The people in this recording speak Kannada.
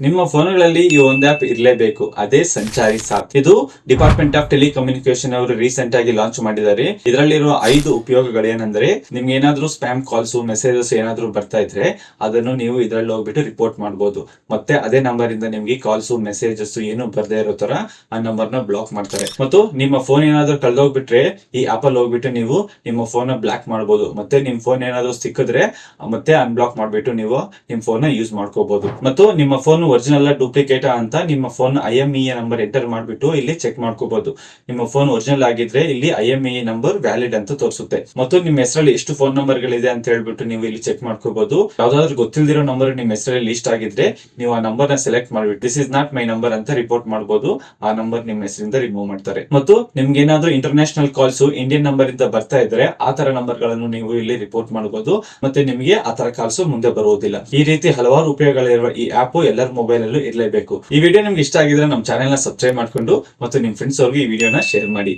ನಿಮ್ಮ ಫೋನ್ಗಳಲ್ಲಿ ಈ ಒಂದು ಆಪ್ ಇರಲೇಬೇಕು, ಅದೇ ಸಂಚಾರಿ ಸಾಥ್. ಇದು ಡಿಪಾರ್ಟ್ಮೆಂಟ್ ಆಫ್ ಟೆಲಿಕಮ್ಯುನಿಕೇಶನ್ ಅವರು ರೀಸೆಂಟ್ ಆಗಿ ಲಾಂಚ್ ಮಾಡಿದ್ದಾರೆ. ಇದರಲ್ಲಿರುವ 5 ಉಪಯೋಗಗಳೇನೆಂದ್ರೆ, ನಿಮ್ಗೆ ಏನಾದ್ರೂ ಸ್ಪ್ಯಾಮ್ ಕಾಲ್ಸ್ ಮೆಸೇಜಸ್ ಏನಾದ್ರೂ ಬರ್ತಾ ಇದ್ರೆ ಅದನ್ನು ನೀವು ಇದರಲ್ಲಿ ಹೋಗ್ಬಿಟ್ಟು ರಿಪೋರ್ಟ್ ಮಾಡಬಹುದು. ಮತ್ತೆ ಅದೇ ನಂಬರ್ ಇಂದ ನಿಮ್ಗೆ ಕಾಲ್ಸ್ ಮೆಸೇಜಸ್ ಏನು ಬರ್ದೇ ಇರೋ ತರ ಆ ನಂಬರ್ ನ ಬ್ಲಾಕ್ ಮಾಡ್ತಾರೆ. ಮತ್ತು ನಿಮ್ಮ ಫೋನ್ ಏನಾದ್ರೂ ಕಳ್ದೋಗ್ಬಿಟ್ರೆ ಈ ಆಪ್ ಅಲ್ಲಿ ಹೋಗ್ಬಿಟ್ಟು ನೀವು ನಿಮ್ಮ ಫೋನ್ ಬ್ಲಾಕ್ ಮಾಡಬಹುದು. ಮತ್ತೆ ನಿಮ್ ಫೋನ್ ಏನಾದ್ರೂ ಸಿಕ್ಕಿದ್ರೆ ಮತ್ತೆ ಅನ್ಬ್ಲಾಕ್ ಮಾಡ್ಬಿಟ್ಟು ನೀವು ನಿಮ್ ಫೋನ್ ಯೂಸ್ ಮಾಡ್ಕೋಬಹುದು. ಮತ್ತು ನಿಮ್ಮ ಫೋನ್ ಒರಿಜಿನಲ್ ಡೂಪ್ಲಿಕೇಟ್ ಅಂತ ನಿಮ್ಮ ಫೋನ್ IMEI ನಂಬರ್ ಎಂಟರ್ ಮಾಡ್ಬಿಟ್ಟು ಇಲ್ಲಿ ಚೆಕ್ ಮಾಡ್ಕೋಬಹುದು. ನಿಮ್ಮ ಫೋನ್ ಒರಿಜಿನಲ್ ಆಗಿದ್ರೆ ಇಲ್ಲಿ IMEI ನಂಬರ್ ವ್ಯಾಲಿಡ್ ಅಂತ ತೋರಿಸುತ್ತೆ. ಮತ್ತು ನಿಮ್ಮ ಹೆಸರಲ್ಲಿ ಎಷ್ಟು ಫೋನ್ ನಂಬರ್ ಗಳಿದೆ ಅಂತ ಹೇಳ್ಬಿಟ್ಟು ನೀವು ಇಲ್ಲಿ ಚೆಕ್ ಮಾಡ್ಕೋಬಹುದು. ಯಾವ್ದಾದ್ರು ಗೊತ್ತಿಲ್ದಿರೋ ನಂಬರ್ ನಿಮ್ಮ ಹೆಸರಲ್ಲಿ ಲಿಸ್ಟ್ ಆಗಿದ್ರೆ ನೀವು ಆ ನಂಬರ್ ನ ಸೆಲೆಕ್ಟ್ ಮಾಡ್ಬಿಟ್ಟು this is not my number ಅಂತ ರಿಪೋರ್ಟ್ ಮಾಡಬಹುದು. ಆ ನಂಬರ್ ನಿಮ್ಮ ಹೆಸರಿಂದ ರಿಮೂವ್ ಮಾಡ್ತಾರೆ. ಮತ್ತು ನಿಮ್ಗೆ ಏನಾದ್ರೂ ಇಂಟರ್ನ್ಯಾಷನಲ್ ಕಾಲ್ಸ್ ಇಂಡಿಯನ್ ನಂಬರ್ ಇಂದ ಬರ್ತಾ ಇದ್ರೆ ಆ ತರ ನಂಬರ್ ಗಳನ್ನು ನೀವು ಇಲ್ಲಿ ರಿಪೋರ್ಟ್ ಮಾಡಬಹುದು. ಮತ್ತೆ ನಿಮಗೆ ಆ ತರ ಕಾಲ್ಸ್ ಮುಂದೆ ಬರುವುದಿಲ್ಲ. ಈ ರೀತಿ ಹಲವಾರು ಉಪಯೋಗಗಳಿರುವ ಈ ಆಪ್ ಎಲ್ಲರ ಮೊಬೈಲ್ ಅಲ್ಲೂ ಇರಲೇಬೇಕು. ಈ ವಿಡಿಯೋ ನಿಮ್ಗೆ ಇಷ್ಟ ಆಗಿದ್ರೆ ನಮ್ಮ ಚಾನೆಲ್ ನ ಸಬ್ಸ್ಕ್ರೈಬ್ ಮಾಡ್ಕೊಂಡು ಮತ್ತು ನಿಮ್ ಫ್ರೆಂಡ್ಸ್ ಅವ್ರಿಗೆ ಈ ವಿಡಿಯೋನ ಶೇರ್ ಮಾಡಿ.